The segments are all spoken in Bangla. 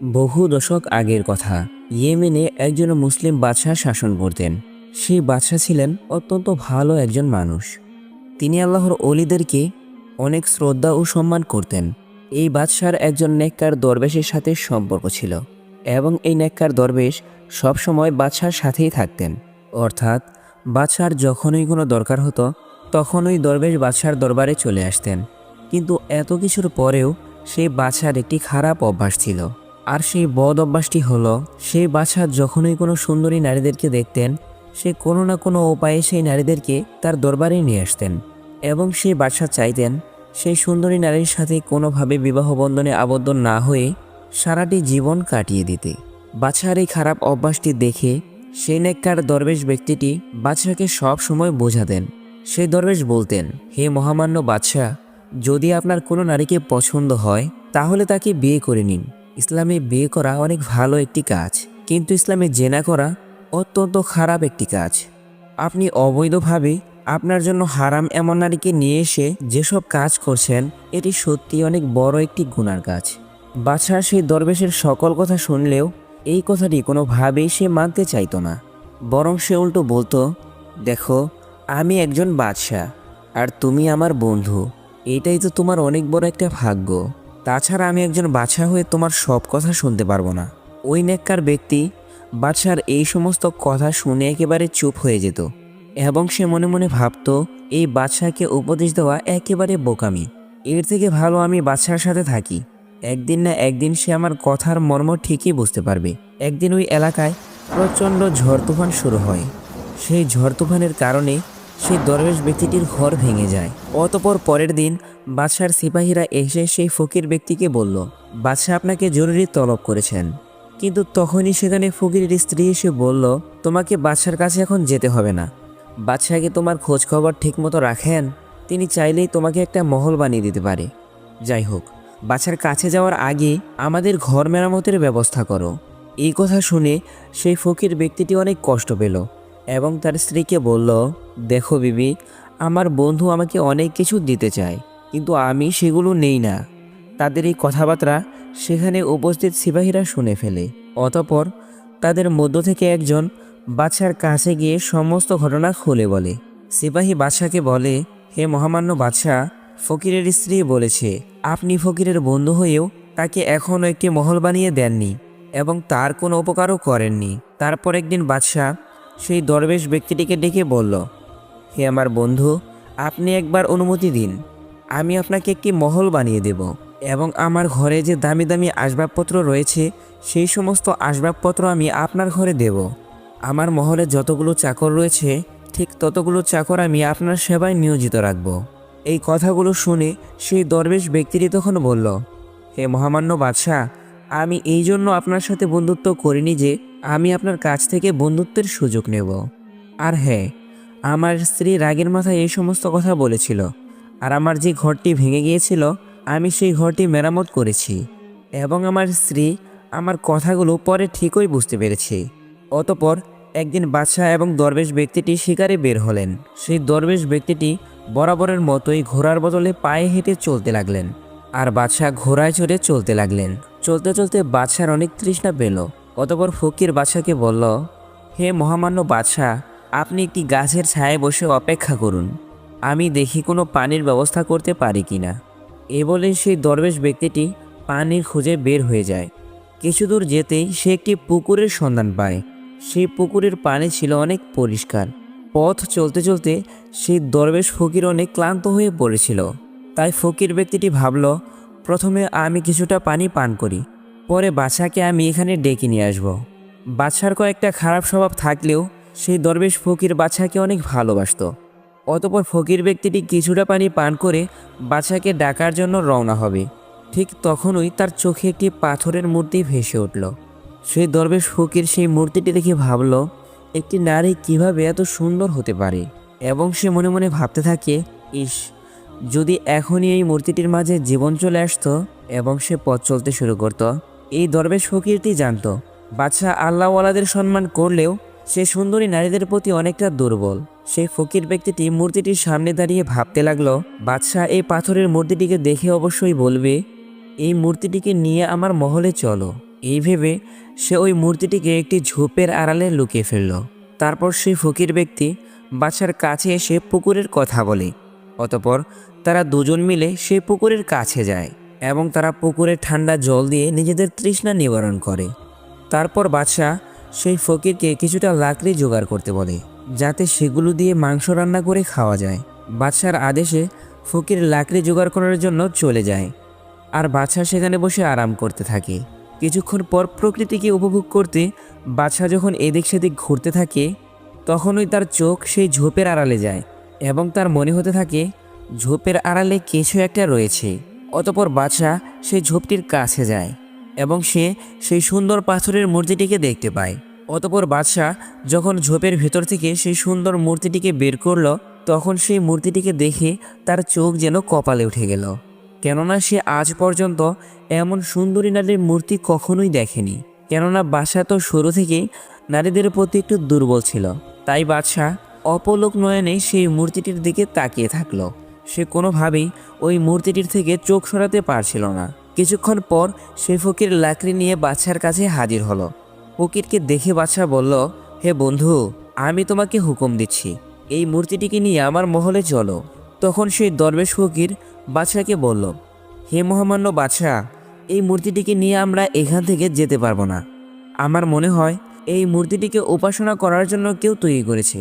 বহু দশক আগের কথা। ইয়েমেনে একজন মুসলিম বাদশাহ শাসন করতেন। সেই বাদশাহ ছিলেন অত্যন্ত ভালো একজন মানুষ। তিনি আল্লাহর অলিদেরকে অনেক শ্রদ্ধা ও সম্মান করতেন। এই বাদশার একজন নেককার দরবেশের সাথে সম্পর্ক ছিল এবং এই নেককার দরবেশ সবসময় বাদশার সাথেই থাকতেন। অর্থাৎ বাদশার যখনই কোনো দরকার হতো তখনই দরবেশ বাদশার দরবারে চলে আসতেন। কিন্তু এত কিছুর পরেও সেই বাদশার একটি খারাপ অভ্যাস ছিল। আর সেই বদ অভ্যাসটি হলো, সেই বাদশাহ যখনই কোনো সুন্দরী নারীদেরকে দেখতেন সে কোনো না কোনো উপায়ে সেই নারীদেরকে তার দরবারে নিয়ে আসতেন এবং সেই বাদশাহ চাইতেন সেই সুন্দরী নারীর সাথে কোনোভাবে বিবাহ বন্ধনে আবদ্ধ না হয়ে সারাটি জীবন কাটিয়ে দিতে। বাদশার এই খারাপ অভ্যাসটি দেখে সেই নেককার দরবেশ ব্যক্তিটি বাদশাকে সব সময় বোঝাতেন। সেই দরবেশ বলতেন, হে মহামান্য বাদশাহ, যদি আপনার কোনো নারীকে পছন্দ হয় তাহলে তাকে বিয়ে করে নিন। ইসলামে বিয়ে করা অনেক ভালো একটি কাজ, কিন্তু ইসলামে জেনা করা অত্যন্ত খারাপ একটি কাজ। আপনি অবৈধভাবে আপনার জন্য হারাম এমন নারীকে নিয়ে এসে যেসব কাজ করছেন এটি সত্যি অনেক বড় একটি গুনার কাজ। বাদশাহ সেই দরবেশের সকল কথা শুনলেও এই কথাটি কোনোভাবেই সে মানতে চাইতো না, বরং সে উল্টো বলতো, দেখো, আমি একজন বাদশাহ আর তুমি আমার বন্ধু, এটাই তো তোমার অনেক বড় একটা ভাগ্য। তাছাড়া আমি একজন বাদশাহ হয়ে তোমার সব কথা শুনতে পারবো না। ওই নেককার ব্যক্তি বাদশার এই সমস্ত কথা শুনে একেবারে চুপ হয়ে যেত এবং সে মনে মনে ভাবত, এই বাদশাকে উপদেশ দেওয়া একেবারে বোকামি। এর থেকে ভালো আমি বাদশার সাথে থাকি। একদিন না একদিন সে আমার কথার মর্ম ঠিকই বুঝতে পারবে। একদিন ওই এলাকায় প্রচণ্ড ঝড় তুফান শুরু হয়। সেই ঝড় তুফানের কারণে সেই দরবেশ ব্যক্তিটির ঘর ভেঙে যায়। অতঃপর পরের দিন বাদশার সিপাহীরা এসে সেই ফকির ব্যক্তিকে বলল, বাদশাহ আপনাকে জরুরি তলব করেছেন। কিন্তু তখনই সেখানে ফকিরের স্ত্রী এসে বলল, তোমাকে বাদশার কাছে এখন যেতে হবে না। বাদশাহকে তোমার খোঁজ খবর ঠিকমতো রাখেন, তিনি চাইলেই তোমাকে একটা মহল বানিয়ে দিতে পারে। যাই হোক, বাদশার কাছে যাওয়ার আগে আমাদের ঘর মেরামতের ব্যবস্থা করো। এই কথা শুনে সেই ফকির ব্যক্তিটি অনেক কষ্ট পেল এবং তার স্ত্রীকে বলল, দেখো বিবি, আমার বন্ধু আমাকে অনেক কিছু দিতে চায়, কিন্তু আমি সেগুলো নেই না। তাদের এই কথাবার্তা সেখানে উপস্থিত সিপাহীরা শুনে ফেলে। অতঃপর তাদের মধ্য থেকে একজন বাদশার কাছে গিয়ে সমস্ত ঘটনা খুলে বলে। সিপাহী বাদশাকে বলে, হে মহামান্য বাদশাহ, ফকিরের স্ত্রী বলেছে আপনি ফকিরের বন্ধু হয়েও তাকে এখনও একটি মহল বানিয়ে দেননি এবং তার কোনো উপকারও করেননি। তারপর একদিন বাদশাহ সেই দরবেশ ব্যক্তিটিকে ডেকে বলল, হে আমার বন্ধু, আপনি একবার অনুমতি দিন, আমি আপনাকে একটি মহল বানিয়ে দেব এবং আমার ঘরে যে দামি দামি আসবাবপত্র রয়েছে সেই সমস্ত আসবাবপত্র আমি আপনার ঘরে দেব। আমার মহলে যতগুলো চাকর রয়েছে ঠিক ততগুলো চাকর আমি আপনার সেবায় নিয়োজিত রাখব। এই কথাগুলো শুনে সেই দরবেশ ব্যক্তিটি তখন বলল, হে মহামান্য বাদশাহ, আমি এই জন্য আপনার সাথে বন্ধুত্ব করিনি যে আমি আপনার কাছ থেকে বন্ধুত্বের সুযোগ নেব। আর হ্যাঁ, আমার স্ত্রী রাগের মাথায় এই সমস্ত কথা বলেছিল, আর আমার যে ঘরটি ভেঙে গিয়েছিল আমি সেই ঘরটি মেরামত করেছি এবং আমার স্ত্রী আমার কথাগুলো পরে ঠিকই বুঝতে পেরেছি। অতঃপর একদিন বাদশাহ এবং দরবেশ ব্যক্তিটি শিকারে বের হলেন। সেই দরবেশ ব্যক্তিটি বরাবরের মতোই ঘোড়ার বদলে পায়ে হেঁটে চলতে লাগলেন আর বাদশাহ ঘোড়ায় চড়ে চলতে লাগলেন। চলতে চলতে বাদশার অনেক তৃষ্ণা পেল। অতঃপর ফকির বাদশাকে বলল, হে মহামান্য বাদশাহ, আপনি একটি গাছের ছায়ায় বসে অপেক্ষা করুন, আমি দেখি কোনো পানির ব্যবস্থা করতে পারি কিনা। এ বলে সেই দরবেশ ব্যক্তিটি পানির খুঁজে বের হয়ে যায়। কিছু দূর যেতেই সে একটি পুকুরের সন্ধান পায়। সেই পুকুরের পানি ছিল অনেক পরিষ্কার। পথ চলতে চলতে সেই দরবেশ ফকির অনেক ক্লান্ত হয়ে পড়েছিল। তাই ফকির ব্যক্তিটি ভাবল, প্রথমে আমি কিছুটা পানি পান করি, পরে বাদশাকে আমি এখানে ডেকে নিয়ে আসব। বাদশার কয়েকটা খারাপ স্বভাব থাকলেও সেই দরবেশ ফকির বাদশাকে অনেক ভালোবাসত। অতঃপর ফকির ব্যক্তিটি কিছুটা পানি পান করে বাদশাকে ডাকার জন্য রওনা হবে। ঠিক তখনই তার চোখে একটি পাথরের মূর্তি ভেসে উঠল। সেই দরবেশ ফকির সেই মূর্তিটি দেখে ভাবল, একটি নারী কিভাবে এত সুন্দর হতে পারে, এবং সে মনে মনে ভাবতে থাকে, ইস, যদি এখনই এই মূর্তিটির মাঝে জীবন চলে আসতো এবং সে পথ চলতে শুরু করত। এই দরবেশ ফকিরটি জানত বাদশাহ আল্লাহওয়ালাদের সম্মান করলেও সে সুন্দরী নারীদের প্রতি অনেকটা দুর্বল। সেই ফকির ব্যক্তিটি মূর্তিটির সামনে দাঁড়িয়ে ভাবতে লাগলো, বাদশাহ এই পাথরের মূর্তিটিকে দেখে অবশ্যই বলবে, এই মূর্তিটিকে নিয়ে আমার মহলে চলো। এই ভেবে সে ওই মূর্তিটিকে একটি ঝোপের আড়ালে লুকিয়ে ফেলল। তারপর সেই ফকির ব্যক্তি বাদশার কাছে এসে পুকুরের কথা বলে। অতপর তারা দুজন মিলে সেই পুকুরের কাছে যায় এবং তারা পুকুরের ঠান্ডা জল দিয়ে নিজেদের তৃষ্ণা নিবারণ করে। তারপর বাদশাহ সেই ফকিরকে কিছুটা লাকড়ি জোগাড় করতে বলে, যাতে সেগুলো দিয়ে মাংস রান্না করে খাওয়া যায়। বাদশার আদেশে ফকির লাকড়ি জোগাড় করার জন্য চলে যায়, আর বাদশাহ সেখানে বসে আরাম করতে থাকে। কিছুক্ষণ পর প্রকৃতিকে উপভোগ করতে বাদশাহ যখন এদিক সেদিক ঘুরতে থাকে, তখনই তার চোখ সেই ঝোপের আড়ালে যায় এবং তার মনে হতে থাকে ঝোপের আড়ালে কিছু একটা রয়েছে। অতপর বাদশাহ সেই ঝোপটির কাছে যায় এবং সে সেই সুন্দর পাথরের মূর্তিটিকে দেখতে পায়। অতপর বাদশাহ যখন ঝোপের ভেতর থেকে সেই সুন্দর মূর্তিটিকে বের করল, তখন সেই মূর্তিটিকে দেখে তার চোখ যেন কপালে উঠে গেল, কেননা সে আজ পর্যন্ত এমন সুন্দরী নারীর মূর্তি কখনোই দেখেনি। কেননা বাদশাহ তো শুরু থেকেই নারীদের প্রতি একটু দুর্বল ছিল। তাই বাদশাহ অপলক নয়নে সেই মূর্তিটির দিকে তাকিয়ে থাকলো। সে কোনোভাবেই ওই মূর্তিটির থেকে চোখ সরাতে পারছিল না। কিছুক্ষণ পর সেই ফকির লাকড়ি নিয়ে বাদশার কাছে হাজির হলো। ফকিরকে দেখে বাদশাহ বলল, হে বন্ধু, আমি তোমাকে হুকুম দিচ্ছি, এই মূর্তিটিকে নিয়ে আমার মহলে চলো। তখন সেই দরবেশ ফকির বাদশাকে বলল, হে মহামান্য বাদশাহ, এই মূর্তিটিকে নিয়ে আমরা এখান থেকে যেতে পারবো না। আমার মনে হয় এই মূর্তিটিকে উপাসনা করার জন্য কেউ তৈরি করেছে,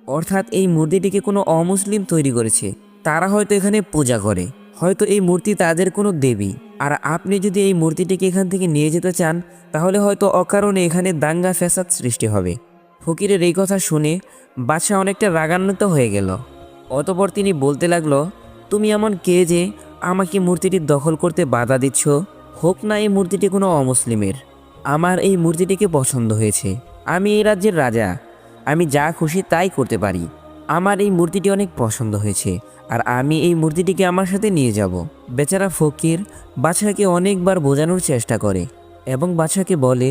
অর্থাৎ এই মূর্তিটিকে কোনো অমুসলিম তৈরি করেছে। তারা হয়তো এখানে পূজা করে, হয়তো এই মূর্তি তাদের কোনো দেবী। আর আপনি যদি এই মূর্তিটিকে এখান থেকে নিয়ে যেতে চান, তাহলে হয়তো অকারণে এখানে দাঙ্গা ফ্যাসাদ সৃষ্টি হবে। ফকিরের এই কথা শুনে বাদশাহ অনেকটা রাগান্বিত হয়ে গেল। অতপর তিনি বলতে লাগলো, তুমি এমন কে যে আমাকে মূর্তিটি দখল করতে বাধা দিচ্ছ? হোক না এই মূর্তিটি কোনো অমুসলিমের, আমার এই মূর্তিটিকে পছন্দ হয়েছে। আমি এই রাজ্যের রাজা, আমি যা খুশি তাই করতে পারি। আমার এই মূর্তিটি অনেক পছন্দ হয়েছে, আর আমি এই মূর্তিটিকে আমার সাথে নিয়ে যাব। বেচারা ফকির বাদশাহকে অনেকবার বোঝানোর চেষ্টা করে এবং বাদশাহকে বলে,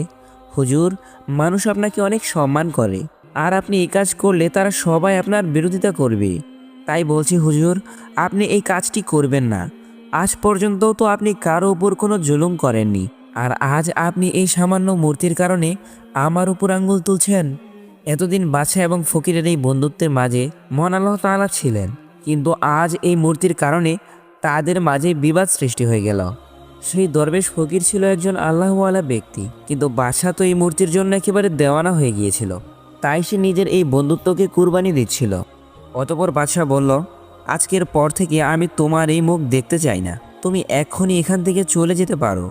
হুজুর, মানুষ আপনাকে অনেক সম্মান করে, আর আপনি এই কাজ করলে তারা সবাই আপনার বিরোধিতা করবে। তাই বলছি হুজুর, আপনি এই কাজটি করবেন না। আজ পর্যন্ত তো আপনি কারো উপর কোনো জুলুম করেননি, আর আজ আপনি এই সামান্য মূর্তির কারণে আমার উপর আঙ্গুল তুলছেন। এতদিন বাদশাহ এবং ফকিরের এই বন্ধুত্বের মাঝে মহান আল্লাহ তাআলা ছিলেন, কিন্তু আজ এই মূর্তির কারণে তাদের মাঝে বিবাদ সৃষ্টি হয়ে গেল। সেই দরবেশ ফকির ছিল একজন আল্লাহওয়ালা ব্যক্তি, কিন্তু বাদশাহ তো এই মূর্তির জন্য একেবারে দেওয়ানা হয়ে গিয়েছিল। তাই সে নিজের এই বন্ধুত্বকে কুরবানি দিচ্ছিল। অতপর বাদশাহ বলল, আজকের পর থেকে আমি তোমার এই মুখ দেখতে চাই না। তুমি এখনই এখান থেকে চলে যেতে পারো।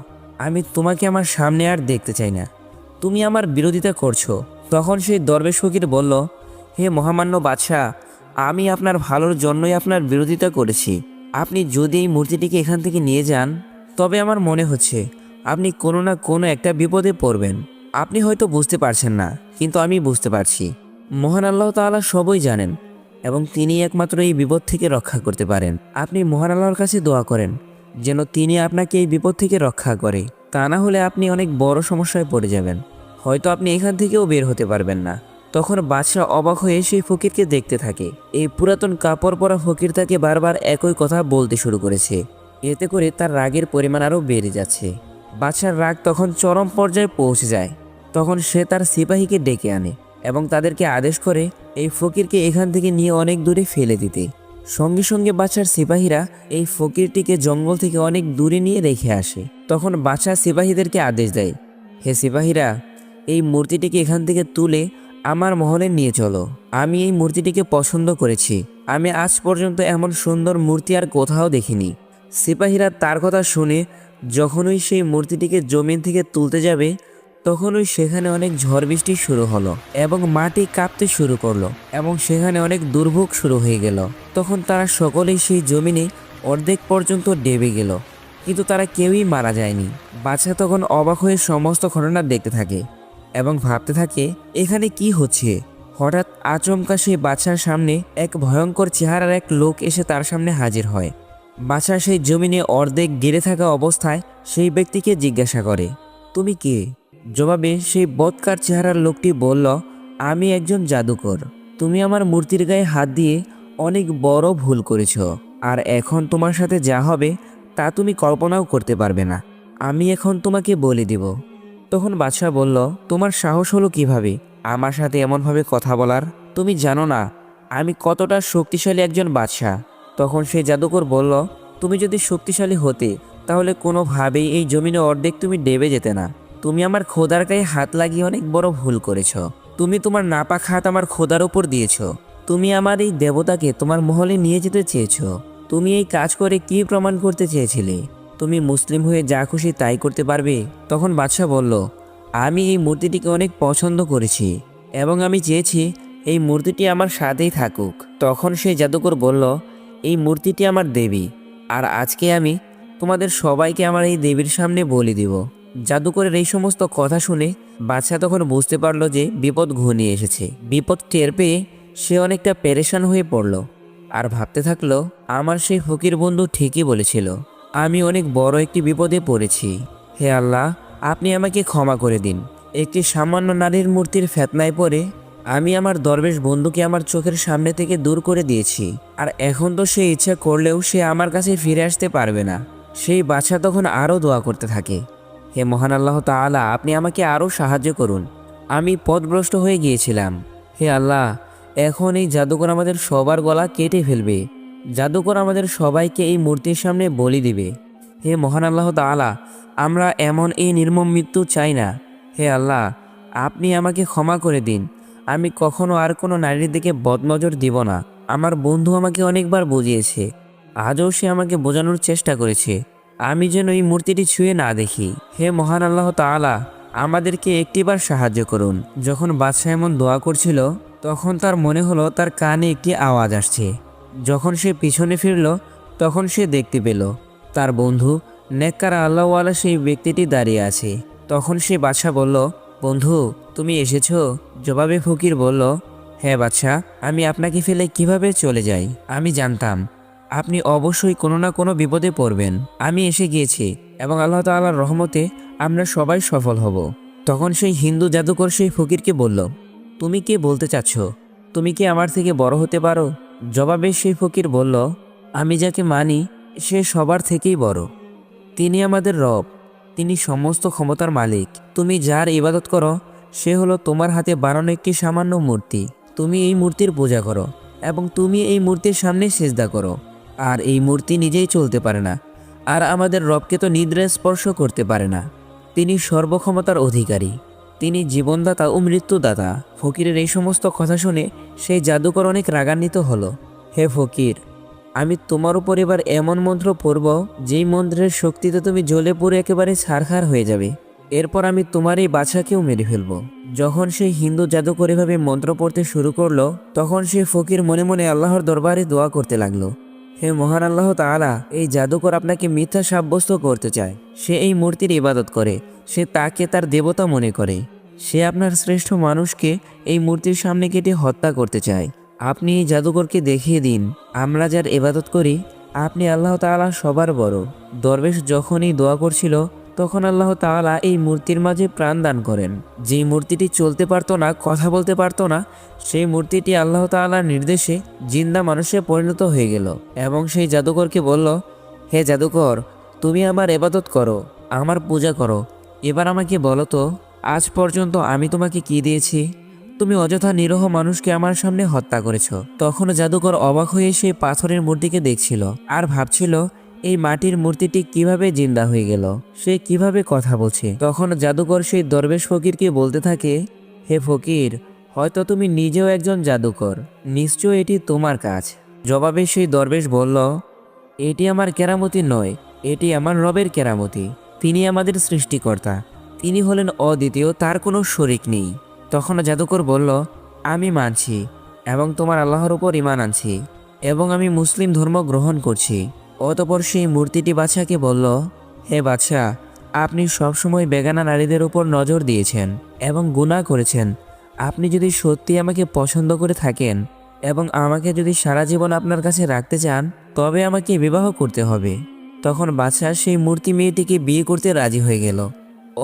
আমি তোমাকে আমার সামনে আর দেখতে চাই না। তুমি আমার বিরোধিতা করছো। তখন সেই দরবেশ ফকির বলল, হে মহামান্য বাদশাহ, আমি আপনার ভালোর জন্যই আপনার বিরোধিতা করেছি। আপনি যদি এই মূর্তিটিকে এখান থেকে নিয়ে যান, তবে আমার মনে হচ্ছে আপনি কোনো না কোনো একটা বিপদে পড়বেন। আপনি হয়তো বুঝতে পারছেন না, কিন্তু আমি বুঝতে পারছি। মহান আল্লাহ তাআলা সবই জানেন এবং তিনি একমাত্র এই বিপদ থেকে রক্ষা করতে পারেন। আপনি মহান আল্লাহর কাছে দোয়া করেন যেন তিনি আপনাকে এই বিপদ থেকে রক্ষা করে, তা না হলে আপনি অনেক বড় সমস্যায় পড়ে যাবেন। হয়তো আপনি এখান থেকেও বের হতে পারবেন না। তখন বাদশাহ অবাক হয়ে সেই ফকিরকে দেখতে থাকে। এই পুরাতন কাপড় পরা ফকির তাকে বারবার একই কথা বলতে শুরু করেছে। এতে করে তার রাগের পরিমাণ আরও বেড়ে যাচ্ছে। বাদশার রাগ তখন চরম পর্যায়ে পৌঁছে যায়। তখন সে তার সিপাহীকে ডেকে আনে এবং তাদেরকে আদেশ করে এই ফকিরকে এখান থেকে নিয়ে অনেক দূরে ফেলে দিতে। সঙ্গে সঙ্গে বাদশার সিপাহীরা এই ফকিরটিকে জঙ্গল থেকে অনেক দূরে নিয়ে রেখে আসে। তখন বাদশাহ সিপাহীদেরকে আদেশ দেয়, হে সিপাহীরা, এই মূর্তিটিকে এখান থেকে তুলে আমার মহলে নিয়ে চলো। আমি এই মূর্তিটিকে পছন্দ করেছি। আমি আজ পর্যন্ত এমন সুন্দর মূর্তি আর কোথাও দেখিনি। সিপাহীরা তার কথা শুনে যখনই সেই মূর্তিটিকে জমিন থেকে তুলতে যাবে, তখনই সেখানে অনেক ঝড় বৃষ্টি শুরু হলো এবং মাটি কাঁপতে শুরু করলো এবং সেখানে অনেক দুর্ভোগ শুরু হয়ে গেল। তখন তারা সকলেই সেই জমিনে অর্ধেক পর্যন্ত ডেবে গেল, কিন্তু তারা কেউই মারা যায়নি। বাদশাহ তখন অবাক হয়ে সমস্ত ঘটনা দেখতে থাকে এবং ভাবতে থাকে, এখানে কি হচ্ছে। হঠাৎ আচমকা সেই বাদশার সামনে এক ভয়ঙ্কর চেহারার এক লোক এসে তার সামনে হাজির হয়। বাদশাহ সেই জমিনে অর্ধেক গেড়ে থাকা অবস্থায় সেই ব্যক্তিকে জিজ্ঞাসা করে, তুমি কে? জবাবে সেই বদকার চেহারার লোকটি বলল, আমি একজন জাদুকর। তুমি আমার মূর্তির গায়ে হাত দিয়ে অনেক বড় ভুল করেছ, আর এখন তোমার সাথে যা হবে তা তুমি কল্পনাও করতে পারবে না। আমি এখন তোমাকে বলে দিব, তখন বাদশাহ বলল, তোমার সাহস হলো কিভাবে আমার সাথে এমনভাবে কথা বলার? তুমি জানো না আমি কতটা শক্তিশালী একজন বাদশাহ। তখন সেই জাদুকর বলল, তুমি যদি শক্তিশালী হতে তাহলে কোনোভাবেই এই জমিনে অর্ধেক তুমি ডেবে যেতে না। তুমি আমার খোদার গায়ে হাত লাগিয়ে অনেক বড় ভুল করেছ। তুমি তোমার নাপাক হাত আমার খোদার উপর দিয়েছ। তুমি আমার এই দেবতাকে তোমার মহলে নিয়ে যেতে চেয়েছ। তুমি এই কাজ করে কি প্রমাণ করতে চেয়েছিলে? তুমি মুসলিম হয়ে যা খুশি তাই করতে পারবে? তখন বাদশাহ বলল, আমি এই মূর্তিটিকে অনেক পছন্দ করেছি এবং আমি চেয়েছি এই মূর্তিটি আমার সাথেই থাকুক। তখন সেই জাদুকর বলল, এই মূর্তিটি আমার দেবী, আর আজকে আমি তোমাদের সবাইকে আমার এই দেবীর সামনে বলি দিব। জাদুকরের এই সমস্ত কথা শুনে বাদশাহ তখন বুঝতে পারল যে বিপদ ঘনিয়ে এসেছে। বিপদ টের পেয়ে সে অনেকটা পেরেশান হয়ে পড়ল আর ভাবতে থাকলো, আমার সেই ফকির বন্ধু ঠিকই বলেছিল, আমি অনেক বড় একটি বিপদে পড়েছি। হে আল্লাহ, আপনি আমাকে ক্ষমা করে দিন। একটি সামান্য নারীর মূর্তির ফেতনায় পড়ে আমি আমার দরবেশ বন্ধুকে আমার চোখের সামনে থেকে দূর করে দিয়েছি, আর এখন তো সে ইচ্ছা করলেও সে আমার কাছে ফিরে আসতে পারবে না। সেই বাদশা তখন আরও দোয়া করতে থাকে, হে মহান আল্লাহ তাআলা, আপনি আমাকে আরও সাহায্য করুন। আমি পথভ্রষ্ট হয়ে গিয়েছিলাম। হে আল্লাহ, এখন এই জাদুকর আমাদের সবার গলা কেটে ফেলবে। জাদুকর আমাদের সবাইকে এই মূর্তির সামনে বলি দিবে। হে মহান আল্লাহ তাআলা, আমরা এমন এই নির্মম মৃত্যু চাই না। হে আল্লাহ, আপনি আমাকে ক্ষমা করে দিন। আমি কখনো আর কোনো নারীর দিকে বদনজর দিব না। আমার বন্ধু আমাকে অনেকবার বুঝিয়েছে, আজও সে আমাকে বোঝানোর চেষ্টা করেছে আমি যেন এই মূর্তিটি ছুঁয়ে না দেখি। হে মহান আল্লাহ তাআলা, আমাদেরকে একটিবার সাহায্য করুন। যখন বাদশাহ এমন দোয়া করছিল তখন তার মনে হলো তার কানে একটি আওয়াজ আসছে। যখন সে পিছনে ফিরল তখন সে দেখতে পেল তার বন্ধু নেককার আল্লাহওয়ালা সেই ব্যক্তিটি দাঁড়িয়ে আছে। তখন সে বাদশাহ বলল, বন্ধু, তুমি এসেছো? জবাবে ফকির বলল, হ্যাঁ বাদশাহ, আমি আপনাকে ফেলে কিভাবে চলে যাই? আমি জানতাম আপনি অবশ্যই কোনো না কোনো বিপদে পড়বেন। আমি এসে গিয়েছি এবং আল্লাহ তাআলার রহমতে আমরা সবাই সফল হব। তখন সেই হিন্দু জাদুকর সেই ফকিরকে বলল, তুমি কে বলতে চাচ্ছ? তুমি কি আমার থেকে বড় হতে পারো? জবাবে সেই ফকির বলল, আমি যাকে মানি সে সবার থেকেই বড়। তিনি আমাদের রব, তিনি সমস্ত ক্ষমতার মালিক। তুমি যার ইবাদত করো সে হলো তোমার হাতে বানানো একটি সামান্য মূর্তি। তুমি এই মূর্তির পূজা করো এবং তুমি এই মূর্তির সামনে সিজদা করো, আর এই মূর্তি নিজেই চলতে পারে না, আর আমাদের রবকে তো নিদ্রায় স্পর্শ করতে পারে না। তিনি সর্বক্ষমতার অধিকারী, তিনি জীবনদাতা ও মৃত্যুদাতা। ফকিরের এই সমস্ত কথা শুনে সেই জাদুকর অনেক রাগান্বিত হলো। হে ফকির, আমি তোমার উপর এবার এমন মন্ত্র পড়ব যেই মন্ত্রের শক্তিতে তুমি জ্বলে পুড়ে একেবারে ছারখার হয়ে যাবে। এরপর আমি তোমার এই বাচ্চাকেও মেরে ফেলবো। যখন সেই হিন্দু জাদুকর এভাবে মন্ত্র পড়তে শুরু করলো তখন সেই ফকির মনে মনে আল্লাহর দরবারে দোয়া করতে লাগলো, হে মহান আল্লাহ তাআলা, এই জাদুকর আপনাকে মিথ্যা সাব্যস্ত করতে চায়। সে এই মূর্তির ইবাদত করে, সে তাকে তার দেবতা মনে করে। সে আপনার শ্রেষ্ঠ মানুষকে এই মূর্তির সামনে কেটে হত্যা করতে চায়। আপনি এই জাদুকরকে দেখিয়ে দিন আমরা যার ইবাদত করি আপনি আল্লাহ তাআলা সবার বড়। দরবেশ যখনই দোয়া করছিল তখন আল্লাহ তাআলা এই মূর্তির মাঝে প্রাণ দান করেন। যেই মূর্তিটি চলতে পারতো না, কথা বলতে পারতো না, সেই মূর্তিটি আল্লাহ তাআলার নির্দেশে জিন্দা মানুষে পরিণত হয়ে গেল এবং সেই জাদুকরকে বলল, হে জাদুকর, তুমি আমার ইবাদত করো, আমার পূজা করো। এবার আমাকে বলো তো, আজ পর্যন্ত আমি তোমাকে কি দিয়েছি? তুমি অযথা নিরহ মানুষকে আমার সামনে হত্যা করেছ। তখন জাদুকর অবাক হয়ে সেই পাথরের মূর্তিকে দেখছিল আর ভাবছিল এই মাটির মূর্তিটি কিভাবে জিন্দা হয়ে গেল, সে কিভাবে কথা বলছে। তখন জাদুকর সেই দরবেশ ফকিরকে বলতে থাকে, হে ফকির, হয়তো তুমি নিজেও একজন জাদুকর, নিশ্চয় এটি তোমার কাজ। জবাবে সেই দরবেশ বলল, এটি আমার কেরামতি নয়, এটি আমার রবের কেরামতি। তিনি আমাদের সৃষ্টিকর্তা, তিনি হলেন অদ্বিতীয়, তার কোনো শরিক নেই। তখন জাদুকর বলল, আমি মানছি এবং তোমার আল্লাহর উপর ঈমান আনছি এবং আমি মুসলিম ধর্ম গ্রহণ করছি। অতঃপর সেই মূর্তিটি বাদশাকে বলল, হে বাদশাহ, আপনি সবসময় বেগানা নারীদের উপর নজর দিয়েছেন এবং গুনাহ করেছেন। আপনি যদি সত্যি আমাকে পছন্দ করে থাকেন এবং আমাকে যদি সারা জীবন আপনার কাছে রাখতে চান তবে আমাকে বিবাহ করতে হবে। তখন বাদশাহ সেই মূর্তি মেয়েটিকে বিয়ে করতে রাজি হয়ে গেল।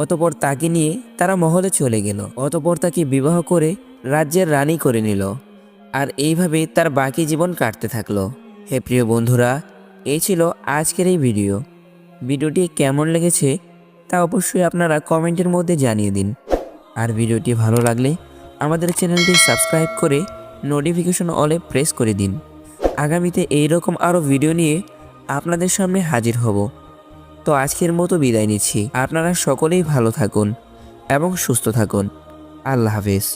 অতঃপর তাকে নিয়ে তারা মহলে চলে গেল। অতঃপর তাকে বিবাহ করে রাজ্যের রানী করে নিল। আর এইভাবে তার বাকি জীবন কাটতে থাকলো। হে প্রিয় বন্ধুরা, এই ছিল আজকের এই ভিডিওটি কেমন লেগেছে তা অবশ্যই আপনারা কমেন্টের মধ্যে জানিয়ে দিন। আর ভিডিওটি ভালো লাগলে আমাদের চ্যানেলটি সাবস্ক্রাইব করে নোটিফিকেশন অলে প্রেস করে দিন। আগামীতে এইরকম আরও ভিডিও নিয়ে আপনাদের সামনে হাজির হব। তো আজকের মতো বিদায় নিচ্ছি। আপনারা সকলেই ভালো থাকুন এবং সুস্থ থাকুন। আল্লাহ হাফেজ।